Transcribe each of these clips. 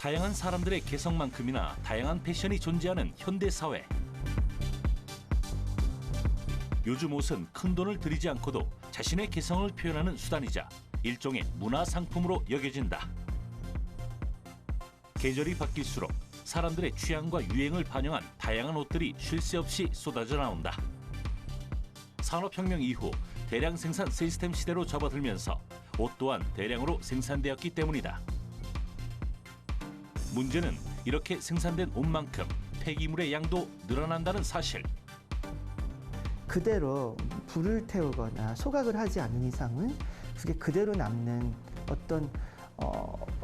다양한 사람들의 개성만큼이나 다양한 패션이 존재하는 현대 사회. 요즘 옷은 큰 돈을 들이지 않고도 자신의 개성을 표현하는 수단이자 일종의 문화 상품으로 여겨진다. 계절이 바뀔수록 사람들의 취향과 유행을 반영한 다양한 옷들이 쉴 새 없이 쏟아져 나온다. 산업혁명 이후 대량 생산 시스템 시대로 접어들면서 옷 또한 대량으로 생산되었기 때문이다. 문제는 이렇게 생산된 옷만큼 폐기물의 양도 늘어난다는 사실. 그대로 불을 태우거나 소각을 하지 않는 이상은 그게 그대로 남는 어떤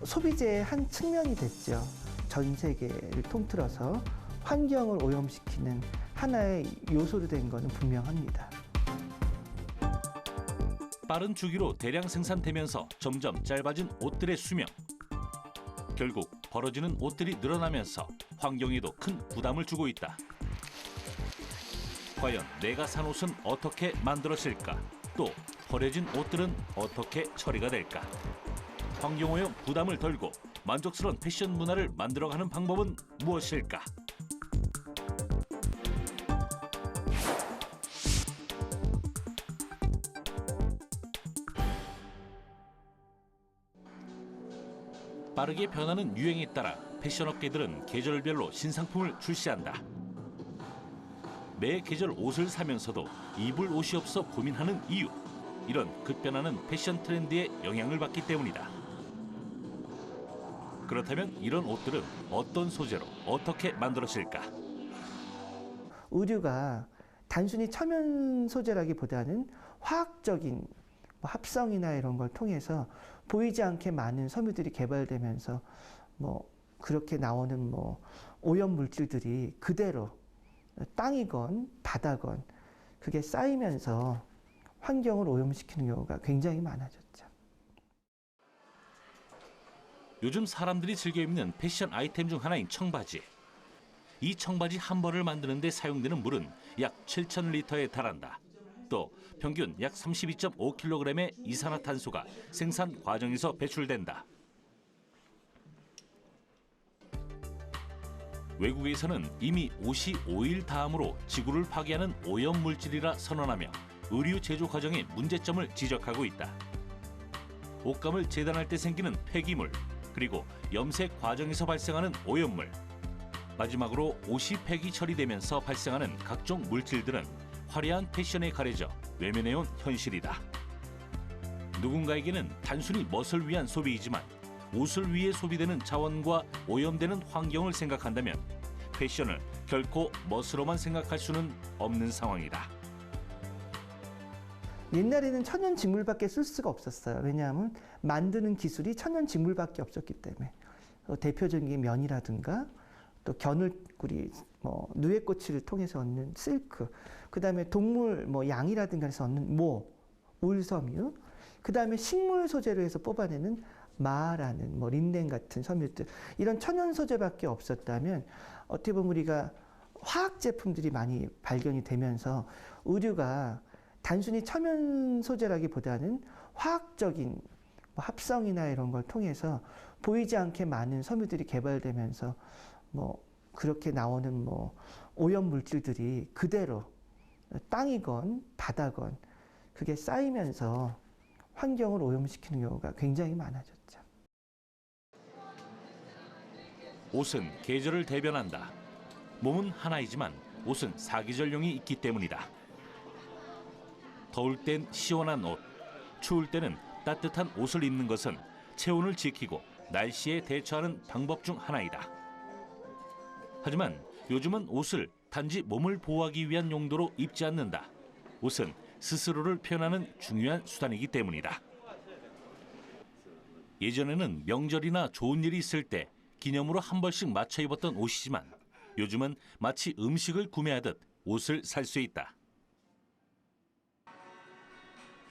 소비재의 한 측면이 됐죠. 전 세계를 통틀어서 환경을 오염시키는 하나의 요소로 된 것은 분명합니다. 빠른 주기로 대량 생산되면서 점점 짧아진 옷들의 수명. 결국 벌어지는 옷들이 늘어나면서 환경에도 큰 부담을 주고 있다. 과연 내가 산 옷은 어떻게 만들어질까? 또 버려진 옷들은 어떻게 처리가 될까? 환경오염 부담을 덜고 만족스러운 패션 문화를 만들어가는 방법은 무엇일까? 빠르게 변하는 유행에 따라 패션업계들은 계절별로 신상품을 출시한다. 매 계절 옷을 사면서도 입을 옷이 없어 고민하는 이유. 이런 급변하는 패션 트렌드에 영향을 받기 때문이다. 그렇다면 이런 옷들은 어떤 소재로 어떻게 만들어질까? 의류가 단순히 천연 소재라기보다는 화학적인 합성이나 이런 걸 통해서 보이지 않게 많은 섬유들이 개발되면서 그렇게 나오는 오염 물질들이 그대로 땅이건 바다건 그게 쌓이면서 환경을 오염시키는 경우가 굉장히 많아졌죠. 요즘 사람들이 즐겨 입는 패션 아이템 중 하나인 청바지. 이 청바지 한 벌을 만드는 데 사용되는 물은 약 7,000리터에 달한다. 또 평균 약 32.5kg의 이산화탄소가 생산 과정에서 배출된다. 외국에서는 이미 옷이 오일 다음으로 지구를 파괴하는 오염 물질이라 선언하며 의류 제조 과정의 문제점을 지적하고 있다. 옷감을 재단할 때 생기는 폐기물, 그리고 염색 과정에서 발생하는 오염물, 마지막으로 옷이 폐기 처리되면서 발생하는 각종 물질들은 화려한 패션에 가려져 외면해온 현실이다. 누군가에게는 단순히 멋을 위한 소비이지만 옷을 위해 소비되는 자원과 오염되는 환경을 생각한다면 패션을 결코 멋으로만 생각할 수는 없는 상황이다. 옛날에는 천연 직물밖에 쓸 수가 없었어요. 왜냐하면 만드는 기술이 천연 직물밖에 없었기 때문에. 대표적인 게 면이라든가 또 겨늘꾸리, 누에꽃을 통해서 얻는 실크, 그 다음에 동물 양이라든가 해서 얻는 울섬유, 그 다음에 식물 소재로 해서 뽑아내는 마라는 린넨 같은 섬유들, 이런 천연 소재밖에 없었다면 어떻게 보면 우리가 화학 제품들이 많이 발견이 되면서 의류가 단순히 천연 소재라기보다는 화학적인 합성이나 이런 걸 통해서 보이지 않게 많은 섬유들이 개발되면서 그렇게 나오는 오염 물질들이 그대로 땅이건 바다건 그게 쌓이면서 환경을 오염시키는 경우가 굉장히 많아졌죠. 옷은 계절을 대변한다. 몸은 하나이지만 옷은 사계절용이 있기 때문이다. 더울 땐 시원한 옷, 추울 때는 따뜻한 옷을 입는 것은 체온을 지키고 날씨에 대처하는 방법 중 하나이다. 하지만 요즘은 옷을 단지 몸을 보호하기 위한 용도로 입지 않는다. 옷은 스스로를 표현하는 중요한 수단이기 때문이다. 예전에는 명절이나 좋은 일이 있을 때 기념으로 한 벌씩 맞춰 입었던 옷이지만 요즘은 마치 음식을 구매하듯 옷을 살 수 있다.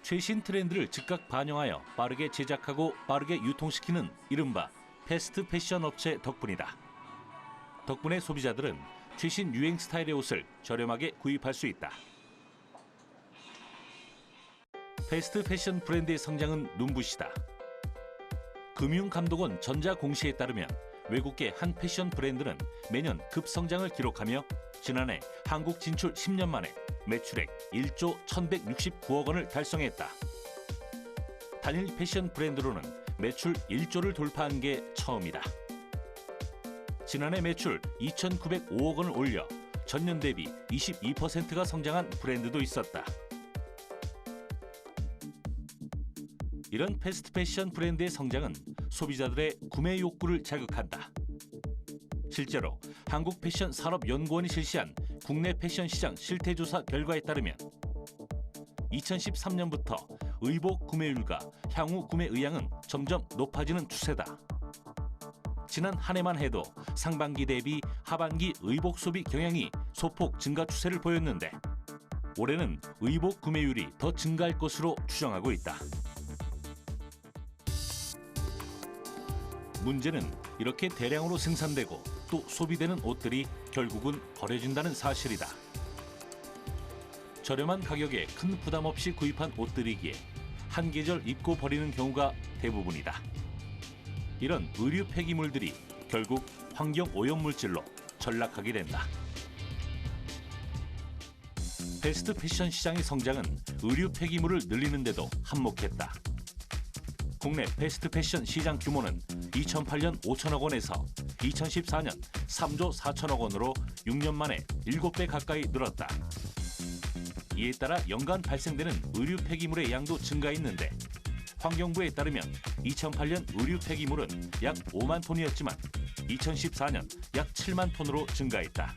최신 트렌드를 즉각 반영하여 빠르게 제작하고 빠르게 유통시키는 이른바 패스트 패션 업체 덕분이다. 덕분에 소비자들은 최신 유행 스타일의 옷을 저렴하게 구입할 수 있다. 패스트 패션 브랜드의 성장은 눈부시다. 금융감독원 전자공시에 따르면 외국계 한 패션 브랜드는 매년 급성장을 기록하며 지난해 한국 진출 10년 만에 매출액 1조 1,169억 원을 달성했다. 단일 패션 브랜드로는 매출 1조를 돌파한 게 처음이다. 지난해 매출 2,905억 원을 올려 전년 대비 22%가 성장한 브랜드도 있었다. 이런 패스트 패션 브랜드의 성장은 소비자들의 구매 욕구를 자극한다. 실제로 한국패션산업연구원이 실시한 국내 패션 시장 실태조사 결과에 따르면 2013년부터 의복 구매율과 향후 구매 의향은 점점 높아지는 추세다. 지난 한 해만 해도 상반기 대비 하반기 의복 소비 경향이 소폭 증가 추세를 보였는데 올해는 의복 구매율이 더 증가할 것으로 추정하고 있다. 문제는 이렇게 대량으로 생산되고 또 소비되는 옷들이 결국은 버려진다는 사실이다. 저렴한 가격에 큰 부담 없이 구입한 옷들이기에 한 계절 입고 버리는 경우가 대부분이다. 이런 의류 폐기물들이 결국 환경 오염 물질로 전락하게 된다. 패스트 패션 시장의 성장은 의류 폐기물을 늘리는 데도 한몫했다. 국내 패스트 패션 시장 규모는 2008년 5천억 원에서 2014년 3조 4천억 원으로 6년 만에 7배 가까이 늘었다. 이에 따라 연간 발생되는 의류 폐기물의 양도 증가했는데 환경부에 따르면 2008년 의류 폐기물은 약 5만 톤이었지만 2014년 약 7만 톤으로 증가했다.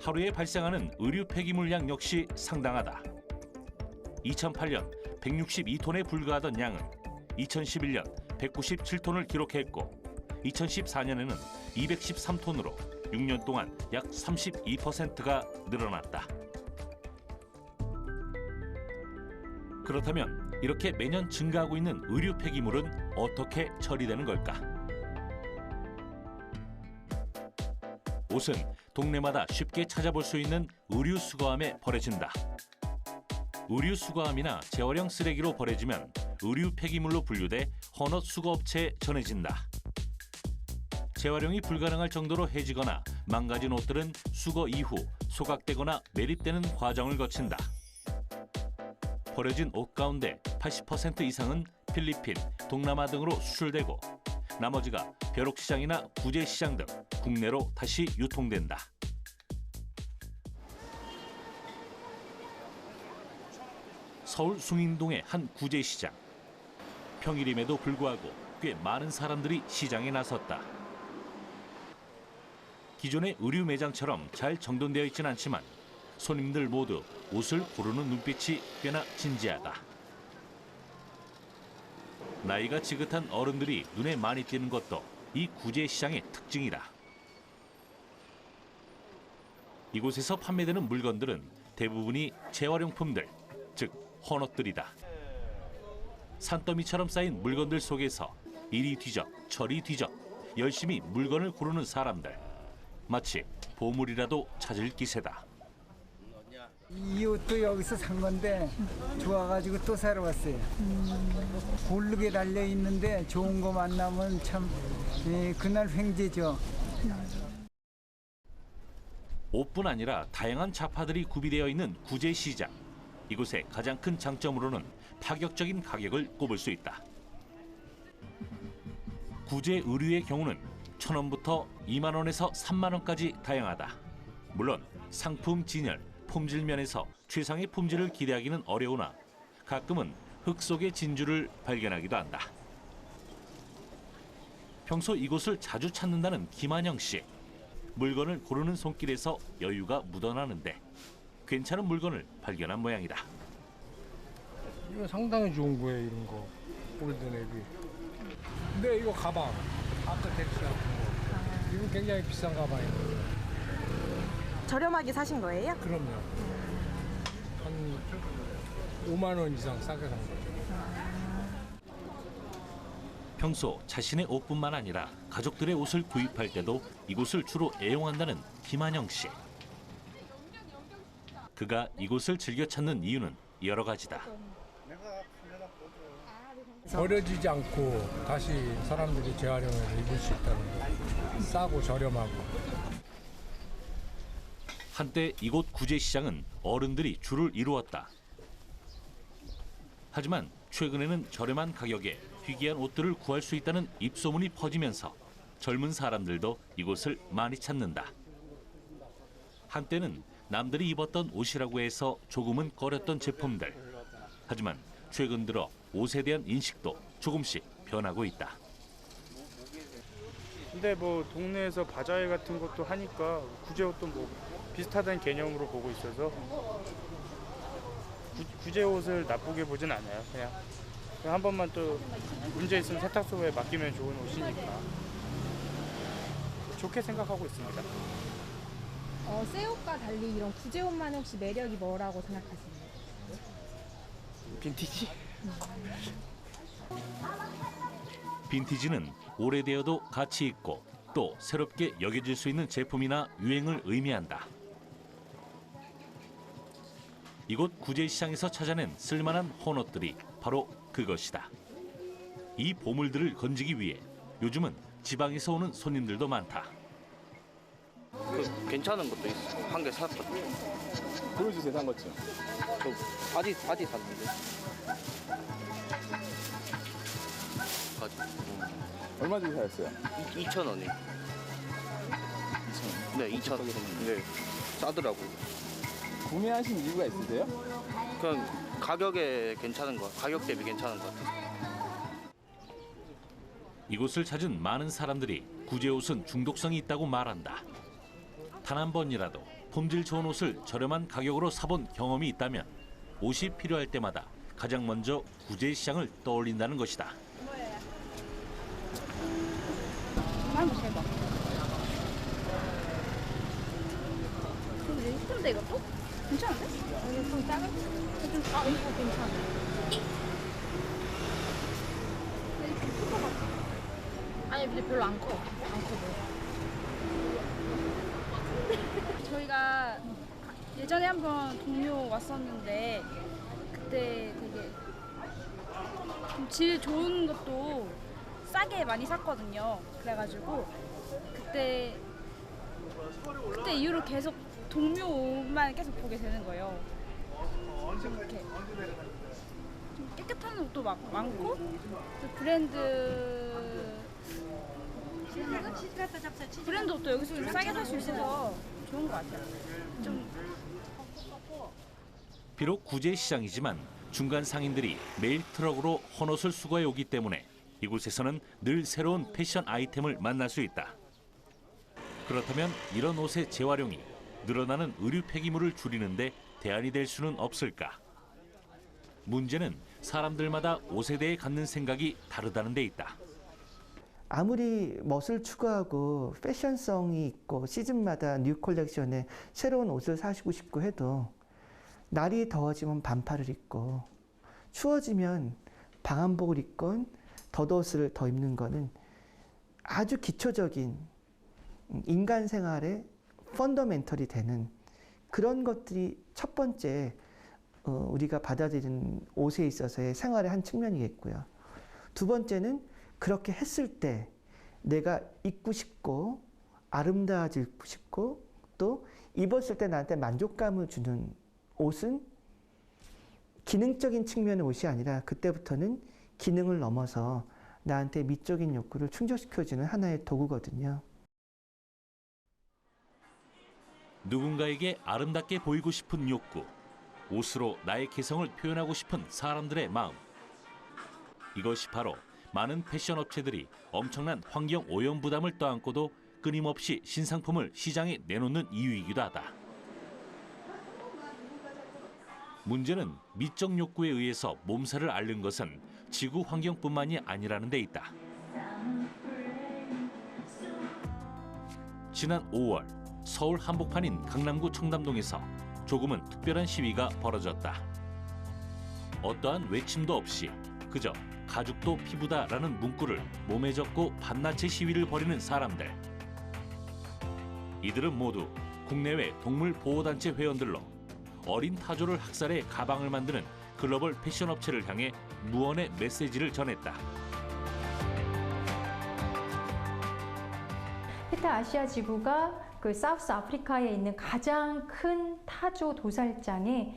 하루에 발생하는 의류 폐기물 양 역시 상당하다. 2008년 162톤에 불과하던 양은 2011년 197톤을 기록했고 2014년에는 213톤으로 6년 동안 약 32%가 늘어났다. 그렇다면 이렇게 매년 증가하고 있는 의류 폐기물은 어떻게 처리되는 걸까? 옷은 동네마다 쉽게 찾아볼 수 있는 의류 수거함에 버려진다. 의류 수거함이나 재활용 쓰레기로 버려지면 의류 폐기물로 분류돼 헌옷 수거업체에 전해진다. 재활용이 불가능할 정도로 해지거나 망가진 옷들은 수거 이후 소각되거나 매립되는 과정을 거친다. 버려진 옷 가운데 80% 이상은 필리핀, 동남아 등으로 수출되고 나머지가 벼룩시장이나 구제시장 등 국내로 다시 유통된다. 서울 숭인동의 한 구제시장. 평일임에도 불구하고 꽤 많은 사람들이 시장에 나섰다. 기존의 의류 매장처럼 잘 정돈되어 있진 않지만 손님들 모두 옷을 고르는 눈빛이 꽤나 진지하다. 나이가 지긋한 어른들이 눈에 많이 띄는 것도 이 구제시장의 특징이다. 이곳에서 판매되는 물건들은 대부분이 재활용품들, 즉 헌옷들이다. 산더미처럼 쌓인 물건들 속에서 이리 뒤적 저리 뒤적 열심히 물건을 고르는 사람들. 마치 보물이라도 찾을 기세다. 이 옷도 여기서 산 건데 좋아가지고 또 사러 왔어요. 고르게 달려 있는데 좋은 거 만나면 참 그날 횡재죠. 옷뿐 아니라 다양한 잡화들이 구비되어 있는 구제시장. 이곳의 가장 큰 장점으로는 파격적인 가격을 꼽을 수 있다. 구제 의류의 경우는 1,000원부터 2만 원에서 3만 원까지 다양하다. 물론 상품 진열, 품질 면에서 최상의 품질을 기대하기는 어려우나 가끔은 흙 속의 진주를 발견하기도 한다. 평소 이곳을 자주 찾는다는 김한영 씨. 물건을 고르는 손길에서 여유가 묻어나는데 괜찮은 물건을 발견한 모양이다. 이거 상당히 좋은 거예요, 이런 거. 올드네비. 근데 이거 가방, 아크텍스 같은 거. 이거 굉장히 비싼 가방이에요. 저렴하게 사신 거예요? 그럼요. 한 5만 원 이상 싸게 산 거죠. 평소 자신의 옷뿐만 아니라 가족들의 옷을 구입할 때도 이곳을 주로 애용한다는 김한영 씨. 그가 이곳을 즐겨 찾는 이유는 여러 가지다. 버려지지 않고 다시 사람들이 재활용해서 입을 수 있다는 거. 싸고 저렴하고. 한때 이곳 구제시장은 어른들이 줄을 이루었다. 하지만 최근에는 저렴한 가격에 희귀한 옷들을 구할 수 있다는 입소문이 퍼지면서 젊은 사람들도 이곳을 많이 찾는다. 한때는 남들이 입었던 옷이라고 해서 조금은 꺼렸던 제품들. 하지만 최근 들어 옷에 대한 인식도 조금씩 변하고 있다. 근데 뭐 동네에서 바자회 같은 것도 하니까 구제옷도 뭐 비슷하다는 개념으로 보고 있어서 구제옷을 나쁘게 보진 않아요. 그냥 한 번만 또 문제 있으면 세탁소에 맡기면 좋은 옷이니까 좋게 생각하고 있습니다. 새 옷과 달리 이런 구제옷만의 혹시 매력이 뭐라고 생각하시나요? 빈티지? 빈티지는 오래되어도 가치 있고 또 새롭게 여겨질 수 있는 제품이나 유행을 의미한다. 이곳 구제시장에서 찾아낸 쓸만한 헌옷들이 바로 그것이다. 이 보물들을 건지기 위해 요즘은 지방에서 오는 손님들도 많다. 괜찮은 것도 있어. 한 개 샀거든요. 보여주세요, 산 것 좀. 저 바지 샀는데. 바지. 얼마 주고 사셨어요? 2,000원에. 2,000원. 네, 2,000원. 네, 싸더라고요. 구매하신 이유가 있으세요? 그냥 가격에 괜찮은 거, 가격 대비 괜찮은 것 같아요. 이곳을 찾은 많은 사람들이 구제옷은 중독성이 있다고 말한다. 단 한 번이라도 품질 좋은 옷을 저렴한 가격으로 사본 경험이 있다면 옷이 필요할 때마다 가장 먼저 구제시장을 떠올린다는 것이다. 예쁜데 이것도? 괜찮은데? 이게 좀 작은? 이거 괜찮아. 아니 근데 별로 안 커. 안 커 보여. 저희가 예전에 한번 동료 왔었는데 그때 되게 좀 질 좋은 것도 싸게 많이 샀거든요. 그래가지고 그때 이후로 계속 동묘 옷만 계속 보게 되는 거예요. 이렇게 좀 깨끗한 옷도 많고 또 브랜드 옷도 여기서 좀 싸게 살 수 있어서 좋은 것 같아요. 좀 비록 구제시장이지만 중간 상인들이 매일 트럭으로 헌옷을 수거해 오기 때문에 이곳에서는 늘 새로운 패션 아이템을 만날 수 있다. 그렇다면 이런 옷의 재활용이 늘어나는 의류 폐기물을 줄이는 데 대안이 될 수는 없을까? 문제는 사람들마다 옷에 대해 갖는 생각이 다르다는 데 있다. 아무리 멋을 추구하고 패션성이 있고 시즌마다 뉴 컬렉션에 새로운 옷을 사시고 싶고 해도 날이 더워지면 반팔을 입고 추워지면 방한복을 입건 덧옷을 더 입는 거는 아주 기초적인 인간 생활의 펀더멘털이 되는 그런 것들이 첫 번째 우리가 받아들이는 옷에 있어서의 생활의 한 측면이겠고요. 두 번째는 그렇게 했을 때 내가 입고 싶고 아름다워지고 싶고 또 입었을 때 나한테 만족감을 주는 옷은 기능적인 측면의 옷이 아니라 그때부터는 기능을 넘어서 나한테 미적인 욕구를 충족시켜주는 하나의 도구거든요. 누군가에게 아름답게 보이고 싶은 욕구, 옷으로 나의 개성을 표현하고 싶은 사람들의 마음. 이것이 바로 많은 패션 업체들이 엄청난 환경 오염 부담을 떠안고도 끊임없이 신상품을 시장에 내놓는 이유이기도 하다. 문제는 미적 욕구에 의해서 몸살을 앓는 것은 지구 환경뿐만이 아니라는 데 있다. 지난 5월 서울 한복판인 강남구 청담동에서 조금은 특별한 시위가 벌어졌다. 어떠한 외침도 없이 그저 가죽도 피부다라는 문구를 몸에 적고 반나체 시위를 벌이는 사람들. 이들은 모두 국내외 동물보호단체 회원들로 어린 타조를 학살해 가방을 만드는 글로벌 패션 업체를 향해 무언의 메시지를 전했다. 페타 아시아 지부가 그 사우스 아프리카에 있는 가장 큰 타조 도살장에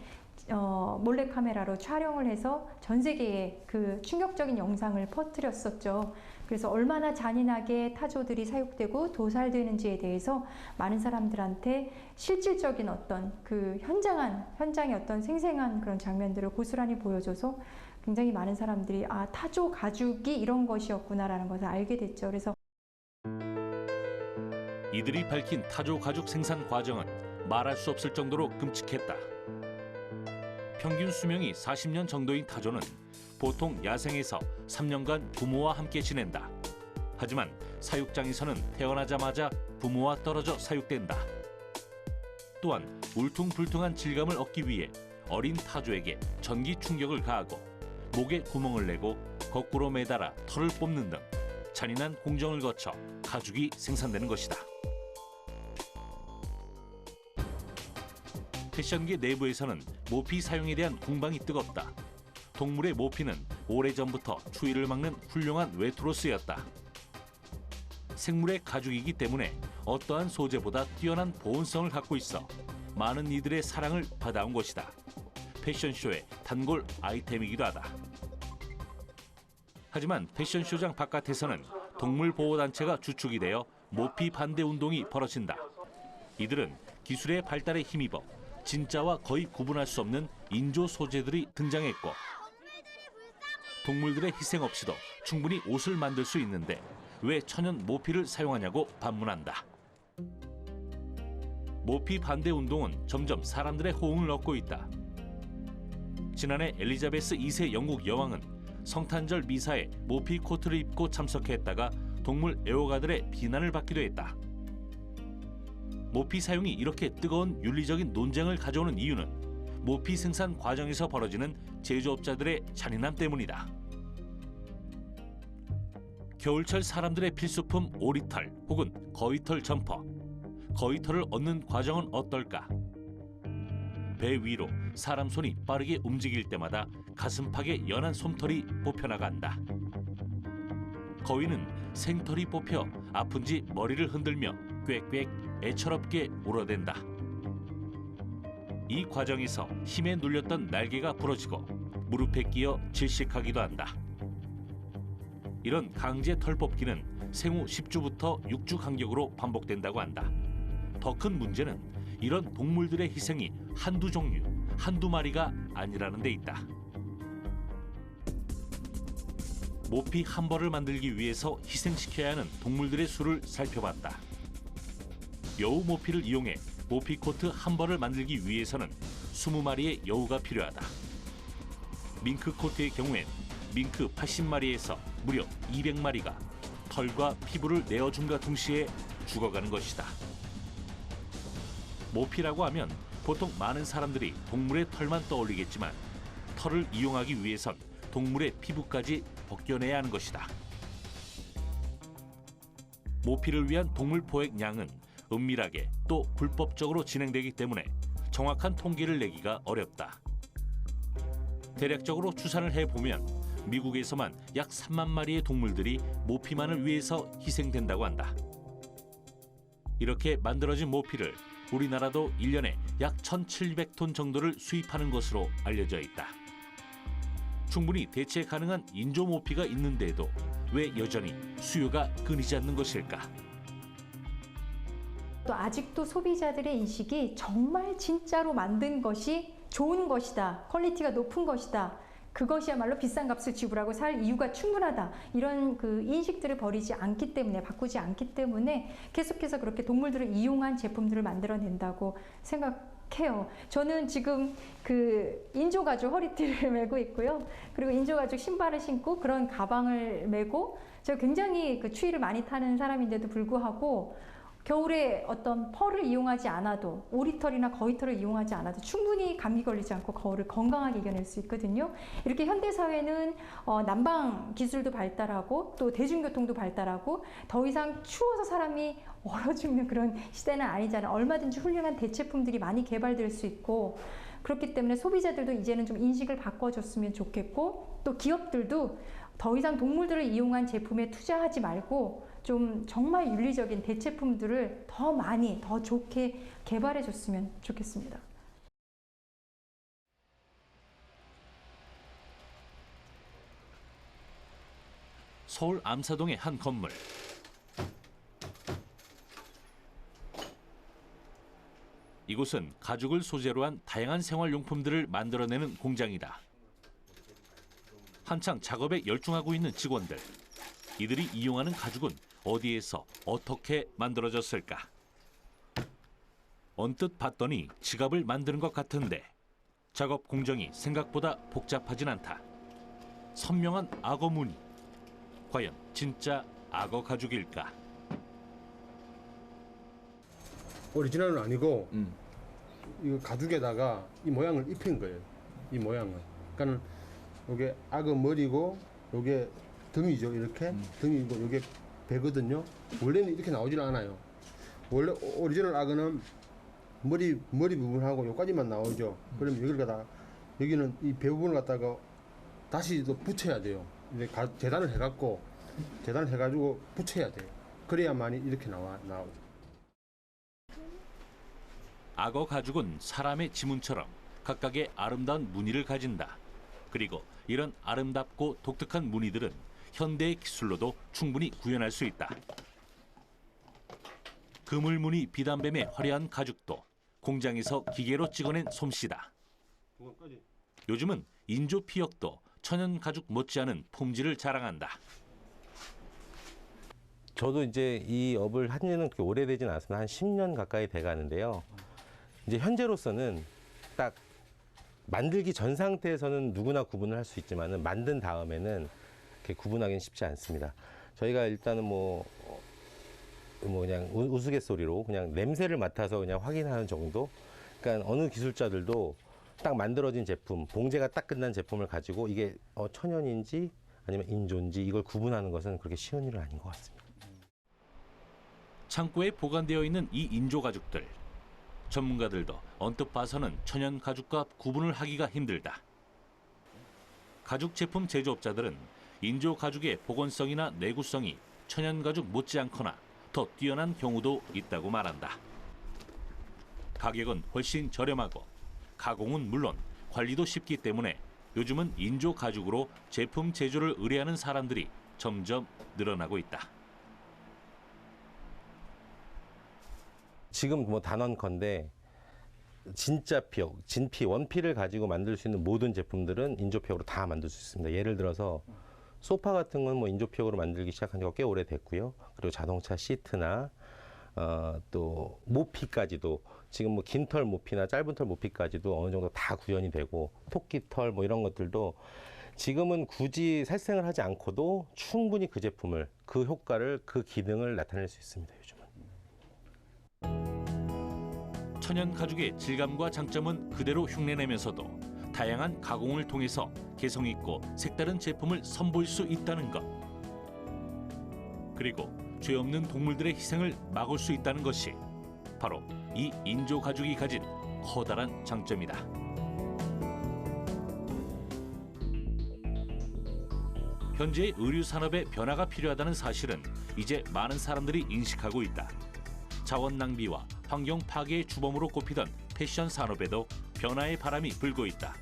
몰래 카메라로 촬영을 해서 전 세계에 그 충격적인 영상을 퍼뜨렸었죠. 그래서 얼마나 잔인하게 타조들이 사육되고 도살되는지에 대해서 많은 사람들한테 실질적인 어떤 그 현장의 어떤 생생한 그런 장면들을 고스란히 보여줘서 굉장히 많은 사람들이 아, 타조 가죽이 이런 것이었구나라는 것을 알게 됐죠. 그래서 이들이 밝힌 타조 가죽 생산 과정은 말할 수 없을 정도로 끔찍했다. 평균 수명이 40년 정도인 타조는 보통 야생에서 3년간 부모와 함께 지낸다. 하지만 사육장에서는 태어나자마자 부모와 떨어져 사육된다. 또한 울퉁불퉁한 질감을 얻기 위해 어린 타조에게 전기 충격을 가하고 목에 구멍을 내고 거꾸로 매달아 털을 뽑는 등 잔인한 공정을 거쳐 가죽이 생산되는 것이다. 패션계 내부에서는 모피 사용에 대한 공방이 뜨겁다. 동물의 모피는 오래전부터 추위를 막는 훌륭한 외투로 쓰였다. 생물의 가죽이기 때문에 어떠한 소재보다 뛰어난 보온성을 갖고 있어 많은 이들의 사랑을 받아온 것이다. 패션쇼의 단골 아이템이기도 하다. 하지만 패션쇼장 바깥에서는 동물보호단체가 주축이 되어 모피 반대 운동이 벌어진다. 이들은 기술의 발달에 힘입어 진짜와 거의 구분할 수 없는 인조 소재들이 등장했고 동물들의 희생 없이도 충분히 옷을 만들 수 있는데 왜 천연 모피를 사용하냐고 반문한다. 모피 반대 운동은 점점 사람들의 호응을 얻고 있다. 지난해 엘리자베스 2세 영국 여왕은 성탄절 미사에 모피 코트를 입고 참석했다가 동물 애호가들의 비난을 받기도 했다. 모피 사용이 이렇게 뜨거운 윤리적인 논쟁을 가져오는 이유는 모피 생산 과정에서 벌어지는 제조업자들의 잔인함 때문이다. 겨울철 사람들의 필수품 오리털 혹은 거위털 점퍼. 거위털을 얻는 과정은 어떨까? 배 위로 사람 손이 빠르게 움직일 때마다 가슴팍에 연한 솜털이 뽑혀나간다. 거위는 생털이 뽑혀 아픈지 머리를 흔들며 꽥꽥 애처롭게 울어댄다. 이 과정에서 힘에 눌렸던 날개가 부러지고 무릎에 끼어 질식하기도 한다. 이런 강제 털 뽑기는 생후 10주부터 6주 간격으로 반복된다고 한다. 더 큰 문제는 이런 동물들의 희생이 한두 종류, 한두 마리가 아니라는 데 있다. 모피 한 벌을 만들기 위해서 희생시켜야 하는 동물들의 수를 살펴봤다. 여우 모피를 이용해 모피 코트 한 벌을 만들기 위해서는 20마리의 여우가 필요하다. 밍크 코트의 경우엔 밍크 80마리에서 무려 200마리가 털과 피부를 내어줌과 동시에 죽어가는 것이다. 모피라고 하면 보통 많은 사람들이 동물의 털만 떠올리겠지만 털을 이용하기 위해선 동물의 피부까지 벗겨내야 하는 것이다. 모피를 위한 동물 포획량은 은밀하게 또 불법적으로 진행되기 때문에 정확한 통계를 내기가 어렵다. 대략적으로 추산을 해보면 미국에서만 약 3만 마리의 동물들이 모피만을 위해서 희생된다고 한다. 이렇게 만들어진 모피를 우리나라도 1년에 약 1,700톤 정도를 수입하는 것으로 알려져 있다. 충분히 대체 가능한 인조 모피가 있는데도 왜 여전히 수요가 끊이지 않는 것일까? 또 아직도 소비자들의 인식이 정말 진짜로 만든 것이 좋은 것이다, 퀄리티가 높은 것이다, 그것이야말로 비싼 값을 지불하고 살 이유가 충분하다, 이런 그 인식들을 버리지 않기 때문에, 바꾸지 않기 때문에 계속해서 그렇게 동물들을 이용한 제품들을 만들어낸다고 생각해요. 저는 지금 그 인조가죽 허리띠를 메고 있고요. 그리고 인조가죽 신발을 신고 그런 가방을 메고, 제가 굉장히 그 추위를 많이 타는 사람인데도 불구하고 겨울에 어떤 펄을 이용하지 않아도, 오리털이나 거위털을 이용하지 않아도 충분히 감기 걸리지 않고 거울을 건강하게 이겨낼 수 있거든요. 이렇게 현대사회는 난방 기술도 발달하고 또 대중교통도 발달하고 더 이상 추워서 사람이 얼어 죽는 그런 시대는 아니잖아요. 얼마든지 훌륭한 대체품들이 많이 개발될 수 있고, 그렇기 때문에 소비자들도 이제는 좀 인식을 바꿔줬으면 좋겠고 또 기업들도 더 이상 동물들을 이용한 제품에 투자하지 말고 좀 정말 윤리적인 대체품들을 더 많이 더 좋게 개발해 줬으면 좋겠습니다. 서울 암사동의 한 건물. 이곳은 가죽을 소재로 한 다양한 생활용품들을 만들어내는 공장이다. 한창 작업에 열중하고 있는 직원들. 이들이 이용하는 가죽은 어디에서 어떻게 만들어졌을까? 언뜻 봤더니 지갑을 만드는 것 같은데 작업 공정이 생각보다 복잡하진 않다. 선명한 악어 무늬. 과연 진짜 악어 가죽일까? 오리지널은 아니고 이거 가죽에다가 이 모양을 입힌 거예요. 이 모양을. 그러니까는 이게 악어 머리고 이게 등이죠. 이렇게 등이고 이게 배거든요. 원래는 이렇게 나오질 않아요. 원래 오리지널 악어는 머리 부분하고 여기까지만 나오죠. 그러면 여기를 갖다 여기는 이 배 부분을 갖다가 다시 또 붙여야 돼요. 이제 재단을 해가지고 붙여야 돼요. 그래야만이 이렇게 나오죠. 악어 가죽은 사람의 지문처럼 각각의 아름다운 무늬를 가진다. 그리고 이런 아름답고 독특한 무늬들은 현대의 기술로도 충분히 구현할 수 있다. 그물 무늬 비단뱀의 화려한 가죽도 공장에서 기계로 찍어낸 솜씨다. 요즘은 인조 피역도 천연 가죽 못지않은 품질을 자랑한다. 저도 이제 이 업을 한 지는 그렇게 오래되진 않았습니다. 한 10년 가까이 돼 가는데요. 이제 현재로서는 딱 만들기 전 상태에서는 누구나 구분을 할 수 있지만은 만든 다음에는 이렇게 구분하기는 쉽지 않습니다. 저희가 일단은 뭐 그냥 우스갯소리로 그냥 냄새를 맡아서 그냥 확인하는 정도. 그러니까 어느 기술자들도 딱 만들어진 제품, 봉제가 딱 끝난 제품을 가지고 이게 천연인지 아니면 인조인지 이걸 구분하는 것은 그렇게 쉬운 일은 아닌 것 같습니다. 창고에 보관되어 있는 이 인조 가죽들. 전문가들도 언뜻 봐서는 천연 가죽과 구분을 하기가 힘들다. 가죽 제품 제조업자들은 인조 가죽의 복원성이나 내구성이 천연 가죽 못지않거나 더 뛰어난 경우도 있다고 말한다. 가격은 훨씬 저렴하고 가공은 물론 관리도 쉽기 때문에 요즘은 인조 가죽으로 제품 제조를 의뢰하는 사람들이 점점 늘어나고 있다. 지금 뭐 단언컨대 진짜 피역, 진피, 원피를 가지고 만들 수 있는 모든 제품들은 인조피역으로 다 만들 수 있습니다. 예를 들어서 소파 같은 건 뭐 인조피역으로 만들기 시작한 지가 꽤 오래됐고요. 그리고 자동차 시트나 또 모피까지도 지금 뭐 긴 털 모피나 짧은 털 모피까지도 어느 정도 다 구현이 되고 토끼털 뭐 이런 것들도 지금은 굳이 살생을 하지 않고도 충분히 그 제품을, 그 효과를, 그 기능을 나타낼 수 있습니다. 요즘은. 천연 가죽의 질감과 장점은 그대로 흉내내면서도 다양한 가공을 통해서 개성 있고 색다른 제품을 선보일 수 있다는 것. 그리고 죄 없는 동물들의 희생을 막을 수 있다는 것이 바로 이 인조 가죽이 가진 커다란 장점이다. 현재의 의류 산업에 변화가 필요하다는 사실은 이제 많은 사람들이 인식하고 있다. 자원 낭비와 환경 파괴의 주범으로 꼽히던 패션 산업에도 변화의 바람이 불고 있다.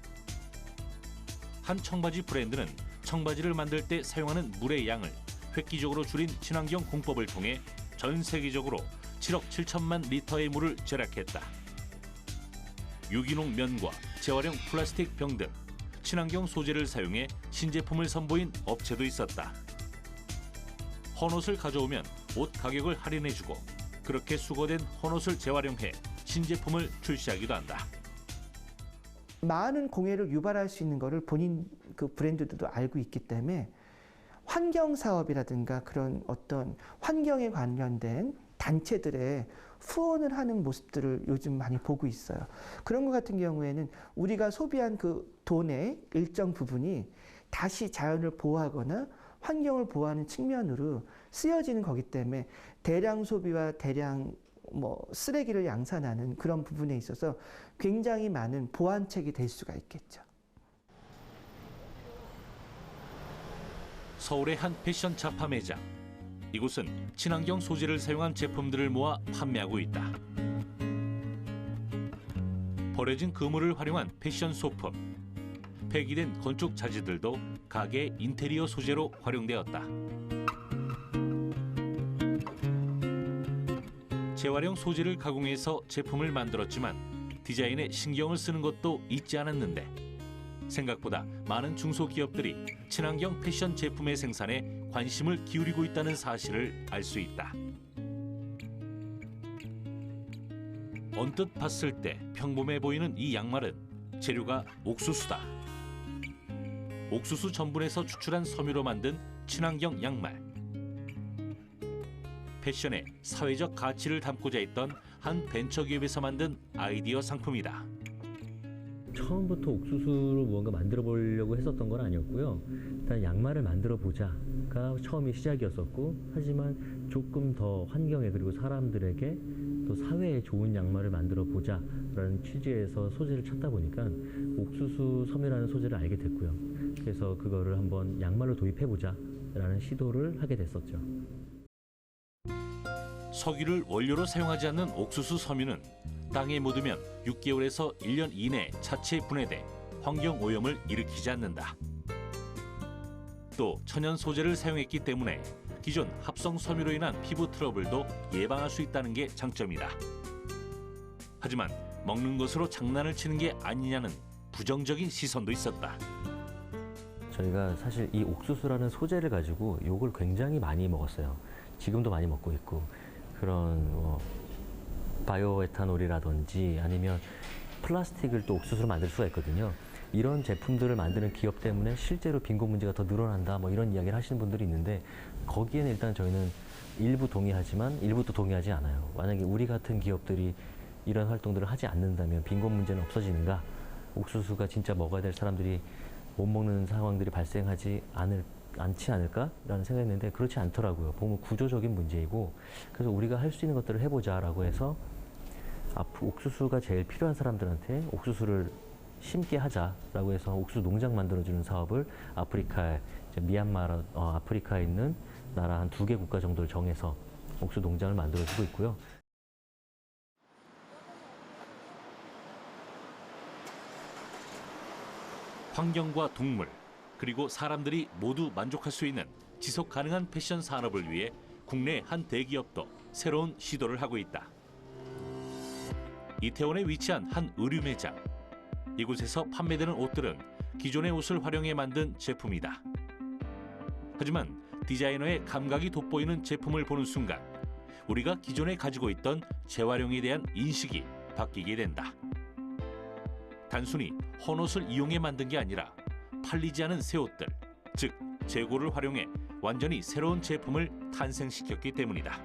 한 청바지 브랜드는 청바지를 만들 때 사용하는 물의 양을 획기적으로 줄인 친환경 공법을 통해 전 세계적으로 7억 7천만 리터의 물을 절약했다. 유기농 면과 재활용 플라스틱 병 등 친환경 소재를 사용해 신제품을 선보인 업체도 있었다. 헌옷을 가져오면 옷 가격을 할인해주고 그렇게 수거된 헌옷을 재활용해 신제품을 출시하기도 한다. 많은 공해를 유발할 수 있는 것을 본인 그 브랜드들도 알고 있기 때문에 환경 사업이라든가 그런 어떤 환경에 관련된 단체들의 후원을 하는 모습들을 요즘 많이 보고 있어요. 그런 것 같은 경우에는 우리가 소비한 그 돈의 일정 부분이 다시 자연을 보호하거나 환경을 보호하는 측면으로 쓰여지는 거기 때문에 대량 소비와 대량 쓰레기를 양산하는 그런 부분에 있어서 굉장히 많은 보완책이 될 수가 있겠죠. 서울의 한 패션 잡화 매장. 이곳은 친환경 소재를 사용한 제품들을 모아 판매하고 있다. 버려진 그물을 활용한 패션 소품, 폐기된 건축 자재들도 가게 인테리어 소재로 활용되었다. 재활용 소재를 가공해서 제품을 만들었지만 디자인에 신경을 쓰는 것도 잊지 않았는데 생각보다 많은 중소기업들이 친환경 패션 제품의 생산에 관심을 기울이고 있다는 사실을 알 수 있다. 언뜻 봤을 때 평범해 보이는 이 양말은 재료가 옥수수다. 옥수수 전분에서 추출한 섬유로 만든 친환경 양말. 패션에 사회적 가치를 담고자 했던 한 벤처기업에서 만든 아이디어 상품이다. 처음부터 옥수수로 무언가 만들어 보려고 했었던 건 아니었고요. 일단 양말을 만들어 보자가 처음이 시작이었었고, 하지만 조금 더 환경에 그리고 사람들에게 또 사회에 좋은 양말을 만들어 보자라는 취지에서 소재를 찾다 보니까 옥수수 섬유라는 소재를 알게 됐고요. 그래서 그거를 한번 양말로 도입해 보자라는 시도를 하게 됐었죠. 석유를 원료로 사용하지 않는 옥수수 섬유는 땅에 묻으면 6개월에서 1년 이내에 차체 분해돼 환경 오염을 일으키지 않는다. 또 천연 소재를 사용했기 때문에 기존 합성 섬유로 인한 피부 트러블도 예방할 수 있다는 게 장점이다. 하지만 먹는 것으로 장난을 치는 게 아니냐는 부정적인 시선도 있었다. 저희가 사실 이 옥수수라는 소재를 가지고 욕을 굉장히 많이 먹었어요. 지금도 많이 먹고 있고, 그런 바이오에탄올이라든지 아니면 플라스틱을 또 옥수수로 만들 수가 있거든요. 이런 제품들을 만드는 기업 때문에 실제로 빈곤 문제가 더 늘어난다, 이런 이야기를 하시는 분들이 있는데, 거기에는 일단 저희는 일부 동의하지만 일부 또 동의하지 않아요. 만약에 우리 같은 기업들이 이런 활동들을 하지 않는다면 빈곤 문제는 없어지는가? 옥수수가 진짜 먹어야 될 사람들이 못 먹는 상황들이 발생하지 않지 않을까라는 생각했는데 그렇지 않더라고요. 보면 구조적인 문제이고, 그래서 우리가 할 수 있는 것들을 해보자라고 해서 옥수수가 제일 필요한 사람들한테 옥수수를 심게 하자라고 해서 옥수수 농장 만들어주는 사업을 아프리카에, 미얀마, 아프리카에 있는 나라 한 2개 국가 정도를 정해서 옥수수 농장을 만들어주고 있고요. 환경과 동물, 그리고 사람들이 모두 만족할 수 있는 지속 가능한 패션 산업을 위해 국내 한 대기업도 새로운 시도를 하고 있다. 이태원에 위치한 한 의류 매장. 이곳에서 판매되는 옷들은 기존의 옷을 활용해 만든 제품이다. 하지만 디자이너의 감각이 돋보이는 제품을 보는 순간 우리가 기존에 가지고 있던 재활용에 대한 인식이 바뀌게 된다. 단순히 헌옷을 이용해 만든 게 아니라 팔리지 않은 새 옷들, 즉 재고를 활용해 완전히 새로운 제품을 탄생시켰기 때문이다.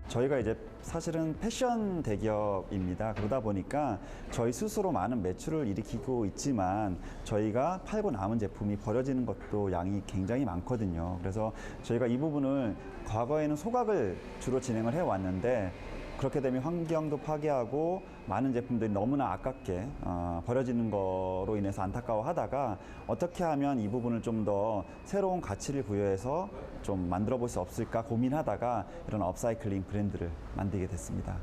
저희가 이제 사실은 패션 대기업입니다. 그러다 보니까 저희 스스로 많은 매출을 일으키고 있지만 저희가 팔고 남은 제품이 버려지는 것도 양이 굉장히 많거든요. 그래서 저희가 이 부분을 과거에는 소각을 주로 진행을 해왔는데, 그렇게 되면 환경도 파괴하고 많은 제품들이 너무나 아깝게 버려지는 거로 인해서 안타까워하다가 어떻게 하면 이 부분을 좀 더 새로운 가치를 부여해서 좀 만들어 볼 수 없을까 고민하다가 이런 업사이클링 브랜드를 만들게 됐습니다.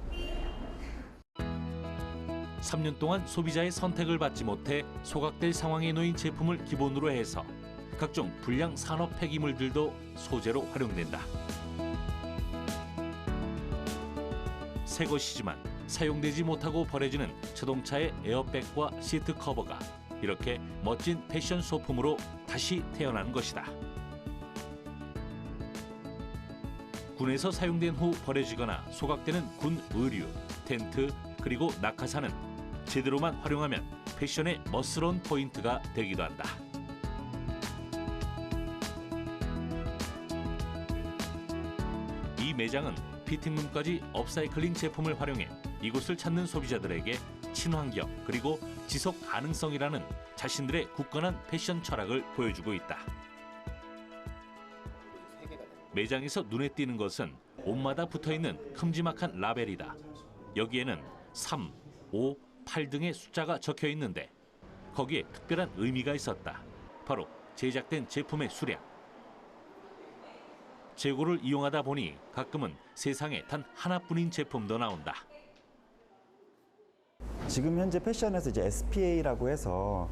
3년 동안 소비자의 선택을 받지 못해 소각될 상황에 놓인 제품을 기본으로 해서 각종 불량 산업 폐기물들도 소재로 활용된다. 새 것이지만 사용되지 못하고 버려지는 자동차의 에어백과 시트 커버가 이렇게 멋진 패션 소품으로 다시 태어난 것이다. 군에서 사용된 후 버려지거나 소각되는 군 의류, 텐트, 그리고 낙하산은 제대로만 활용하면 패션의 멋스러운 포인트가 되기도 한다. 이 매장은 피팅룸까지 업사이클링 제품을 활용해 이곳을 찾는 소비자들에게 친환경 그리고 지속 가능성이라는 자신들의 굳건한 패션 철학을 보여주고 있다. 매장에서 눈에 띄는 것은 옷마다 붙어있는 큼지막한 라벨이다. 여기에는 3, 5, 8 등의 숫자가 적혀 있는데 거기에 특별한 의미가 있었다. 바로 제작된 제품의 수량. 재고를 이용하다 보니 가끔은 세상에 단 하나뿐인 제품도 나온다. 지금 현재 패션에서 이제 SPA라고 해서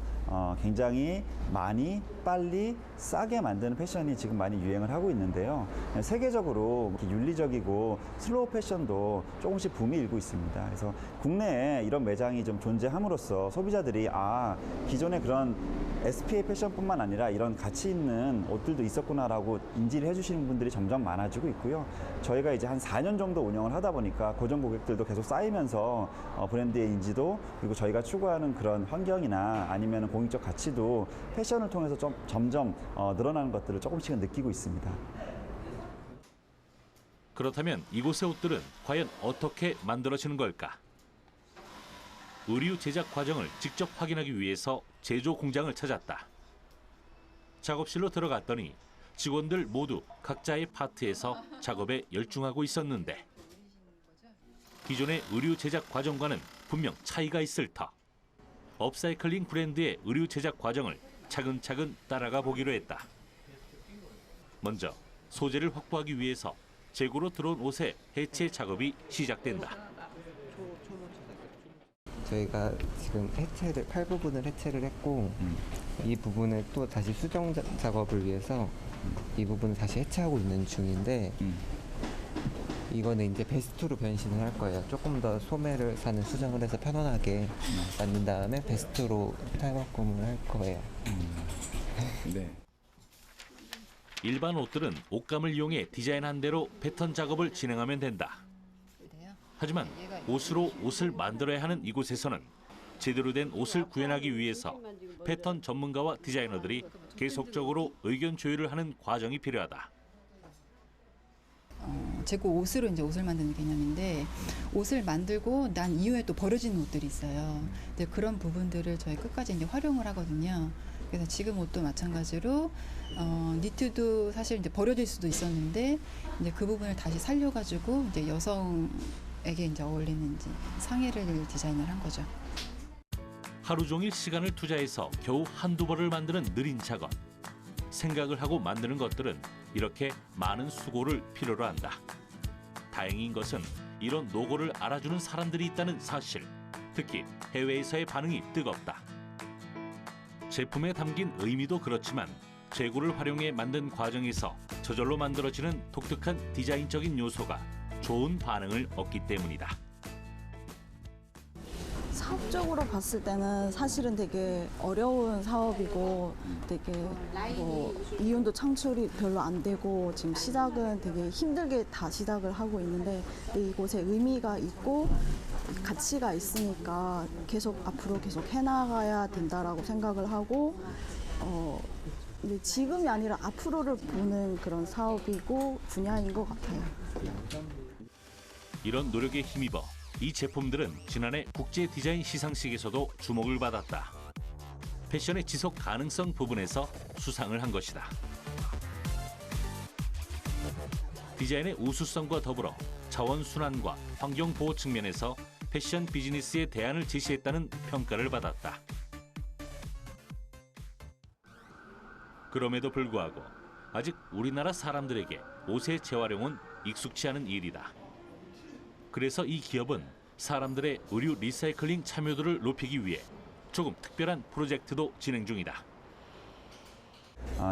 굉장히 많이, 빨리, 싸게 만드는 패션이 지금 많이 유행을 하고 있는데요. 세계적으로 윤리적이고 슬로우 패션도 조금씩 붐이 일고 있습니다. 그래서 국내에 이런 매장이 좀 존재함으로써 소비자들이 기존에 그런 SPA 패션뿐만 아니라 이런 가치 있는 옷들도 있었구나라고 인지를 해주시는 분들이 점점 많아지고 있고요. 저희가 이제 한 4년 정도 운영을 하다 보니까 고정 고객들도 계속 쌓이면서 브랜드의 인지도 그리고 저희가 추구하는 그런 환경이나 아니면 공익적 가치도 패션을 통해서 좀 점점 늘어나는 것들을 조금씩은 느끼고 있습니다. 그렇다면 이곳의 옷들은 과연 어떻게 만들어지는 걸까? 의류 제작 과정을 직접 확인하기 위해서 제조 공장을 찾았다. 작업실로 들어갔더니 직원들 모두 각자의 파트에서 작업에 열중하고 있었는데 기존의 의류 제작 과정과는 분명 차이가 있을 터. 업사이클링 브랜드의 의류 제작 과정을 차근차근 따라가 보기로 했다. 먼저 소재를 확보하기 위해서 재고로 들어온 옷의 해체 작업이 시작된다. 저희가 지금 팔 부분을 해체를 했고 이 부분을 또 다시 수정 작업을 위해서 이 부분을 다시 해체하고 있는 중인데 이거는 이제 베스트로 변신을 할 거예요. 조금 더 소매를 사는 수정을 해서 편안하게 만든 다음에 베스트로 탈바꿈을 할 거예요. 네. 일반 옷들은 옷감을 이용해 디자인한 대로 패턴 작업을 진행하면 된다. 하지만 옷으로 옷을 만들어야 하는 이곳에서는 제대로 된 옷을 구현하기 위해서 패턴 전문가와 디자이너들이 계속적으로 의견 조율을 하는 과정이 필요하다. 재고 옷으로 이제 옷을 만드는 개념인데 옷을 만들고 난 이후에 또 버려지는 옷들이 있어요. 근데 그런 부분들을 저희 끝까지 이제 활용을 하거든요. 그래서 지금 옷도 마찬가지로 니트도 사실 이제 버려질 수도 있었는데 이제 그 부분을 다시 살려가지고 이제 여성에게 이제 어울리는 이제 상의를 디자인을 한 거죠. 하루 종일 시간을 투자해서 겨우 한두 벌을 만드는 느린 작업. 생각을 하고 만드는 것들은 이렇게 많은 수고를 필요로 한다. 다행인 것은 이런 노고를 알아주는 사람들이 있다는 사실. 특히 해외에서의 반응이 뜨겁다. 제품에 담긴 의미도 그렇지만 재고를 활용해 만든 과정에서 저절로 만들어지는 독특한 디자인적인 요소가 좋은 반응을 얻기 때문이다. 사업적으로 봤을 때는 사실은 되게 어려운 사업이고 되게 이윤도 창출이 별로 안 되고 지금 시작은 되게 힘들게 다 시작을 하고 있는데 이곳에 의미가 있고 가치가 있으니까 앞으로 계속 해나가야 된다라고 생각을 하고 근데 지금이 아니라 앞으로를 보는 그런 사업이고 분야인 것 같아요. 이런 노력에 힘입어 이 제품들은 지난해 국제 디자인 시상식에서도 주목을 받았다. 패션의 지속 가능성 부분에서 수상을 한 것이다. 디자인의 우수성과 더불어 자원 순환과 환경 보호 측면에서 패션 비즈니스의 대안을 제시했다는 평가를 받았다. 그럼에도 불구하고 아직 우리나라 사람들에게 옷의 재활용은 익숙치 않은 일이다. 그래서 이 기업은 사람들의 의류 리사이클링 참여도를 높이기 위해 조금 특별한 프로젝트도 진행 중이다.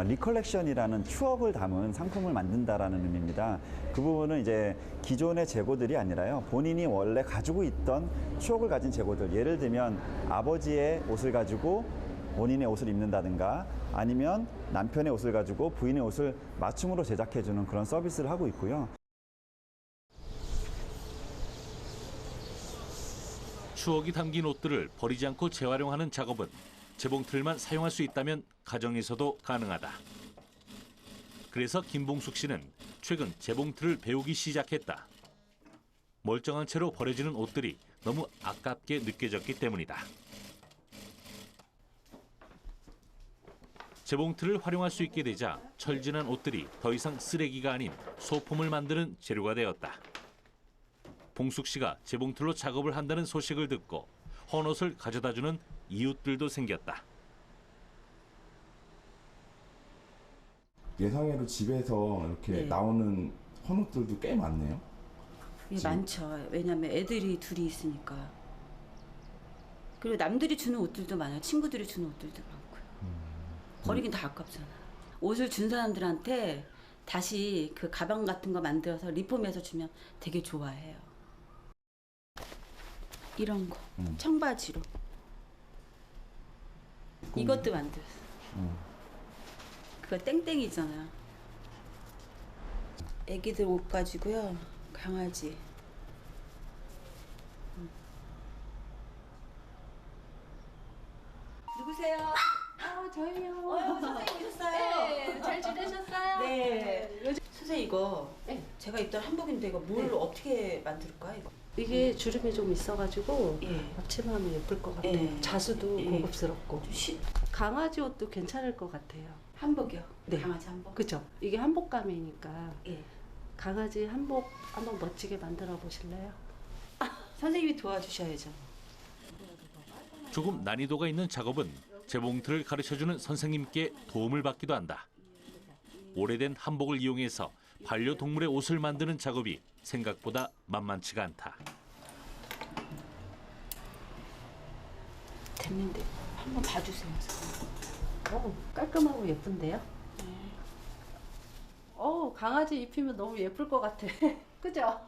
리컬렉션이라는 추억을 담은 상품을 만든다라는 의미입니다. 그 부분은 이제 기존의 재고들이 아니라요. 본인이 원래 가지고 있던 추억을 가진 재고들. 예를 들면 아버지의 옷을 가지고 본인의 옷을 입는다든가 아니면 남편의 옷을 가지고 부인의 옷을 맞춤으로 제작해주는 그런 서비스를 하고 있고요. 추억이 담긴 옷들을 버리지 않고 재활용하는 작업은 재봉틀만 사용할 수 있다면 가정에서도 가능하다. 그래서 김봉숙 씨는 최근 재봉틀을 배우기 시작했다. 멀쩡한 채로 버려지는 옷들이 너무 아깝게 느껴졌기 때문이다. 재봉틀을 활용할 수 있게 되자 철진한 옷들이 더 이상 쓰레기가 아닌 소품을 만드는 재료가 되었다. 봉숙 씨가 재봉틀로 작업을 한다는 소식을 듣고 헌옷을 가져다주는 이웃들도 생겼다. 예상외로 집에서 이렇게 네. 나오는 헌옷들도 꽤 많네요. 예, 많죠. 왜냐면 애들이 둘이 있으니까. 그리고 남들이 주는 옷들도 많아요. 친구들이 주는 옷들도 많고요. 버리긴 다 아깝잖아. 옷을 준 사람들한테 다시 그 가방 같은 거 만들어서 리폼해서 주면 되게 좋아해요. 이런 거 청바지로 이것도 만들었어. 그거 땡땡이잖아요. 애기들 옷 가지고요. 강아지. 누구세요? 저희요. 선생님 오셨어요? 네, 잘 지내셨어요? 네. 선생님 이거 제가 입던 한복인데 이거 뭘 어떻게 만들까 이거? 이게 주름이 좀 있어가지고 예. 앞치마하면 예쁠 것 같아요. 예. 자수도 예. 고급스럽고 강아지 옷도 괜찮을 것 같아요. 한복이요? 네. 강아지 한복? 그죠? 이게 한복감이니까 예. 강아지 한복 한번 멋지게 만들어 보실래요? 선생님이 도와주셔야죠. 조금 난이도가 있는 작업은 재봉틀을 가르쳐주는 선생님께 도움을 받기도 한다. 오래된 한복을 이용해서 반려동물의 옷을 만드는 작업이 생각보다 만만치가 않다. 됐는데 한번 봐주세요. 깔끔하고 예쁜데요? 강아지 입히면 너무 예쁠 것 같아. 그죠?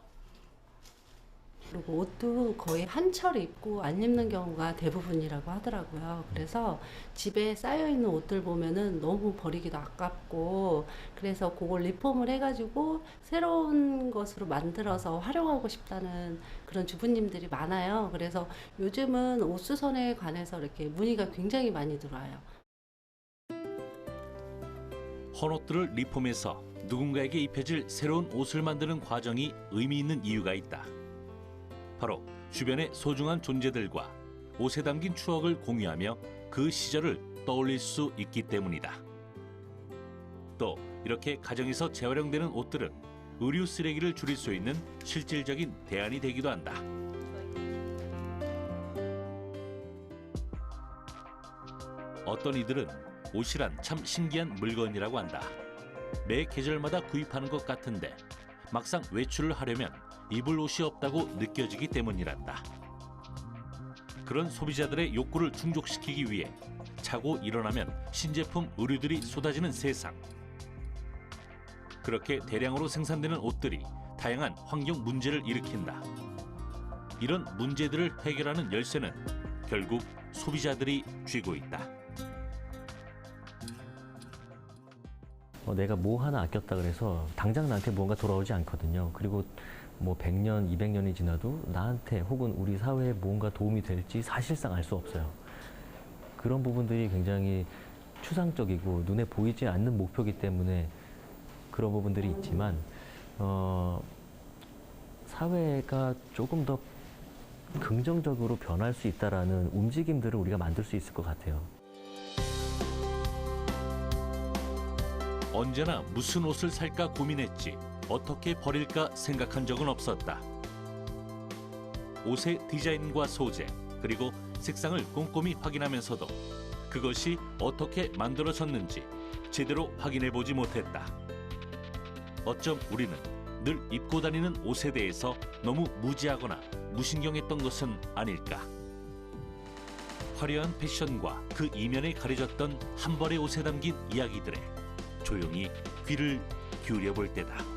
그리고 옷도 거의 한 철 입고 안 입는 경우가 대부분이라고 하더라고요. 그래서 집에 쌓여있는 옷들 보면은 너무 버리기도 아깝고, 그래서 그걸 리폼을 해가지고 새로운 것으로 만들어서 활용하고 싶다는 그런 주부님들이 많아요. 그래서 요즘은 옷수선에 관해서 이렇게 문의가 굉장히 많이 들어와요. 헌옷들을 리폼해서 누군가에게 입혀질 새로운 옷을 만드는 과정이 의미 있는 이유가 있다. 바로 주변의 소중한 존재들과 옷에 담긴 추억을 공유하며 그 시절을 떠올릴 수 있기 때문이다. 또 이렇게 가정에서 재활용되는 옷들은 의류 쓰레기를 줄일 수 있는 실질적인 대안이 되기도 한다. 어떤 이들은 옷이란 참 신기한 물건이라고 한다. 매 계절마다 구입하는 것 같은데 막상 외출을 하려면 입을 옷이 없다고 느껴지기 때문이란다. 그런 소비자들의 욕구를 충족시키기 위해 자고 일어나면 신제품 의류들이 쏟아지는 세상. 그렇게 대량으로 생산되는 옷들이 다양한 환경 문제를 일으킨다. 이런 문제들을 해결하는 열쇠는 결국 소비자들이 쥐고 있다. 내가 뭐 하나 아꼈다 그래서 당장 나한테 뭔가 돌아오지 않거든요. 그리고 뭐 100년, 200년이 지나도 나한테 혹은 우리 사회에 뭔가 도움이 될지 사실상 알 수 없어요. 그런 부분들이 굉장히 추상적이고 눈에 보이지 않는 목표이기 때문에 그런 부분들이 있지만 사회가 조금 더 긍정적으로 변할 수 있다라는 움직임들을 우리가 만들 수 있을 것 같아요. 언제나 무슨 옷을 살까 고민했지 어떻게 버릴까 생각한 적은 없었다. 옷의 디자인과 소재 그리고 색상을 꼼꼼히 확인하면서도 그것이 어떻게 만들어졌는지 제대로 확인해보지 못했다. 어쩜 우리는 늘 입고 다니는 옷에 대해서 너무 무지하거나 무신경했던 것은 아닐까. 화려한 패션과 그 이면에 가려졌던 한 벌의 옷에 담긴 이야기들에 조용히 귀를 기울여 볼 때다.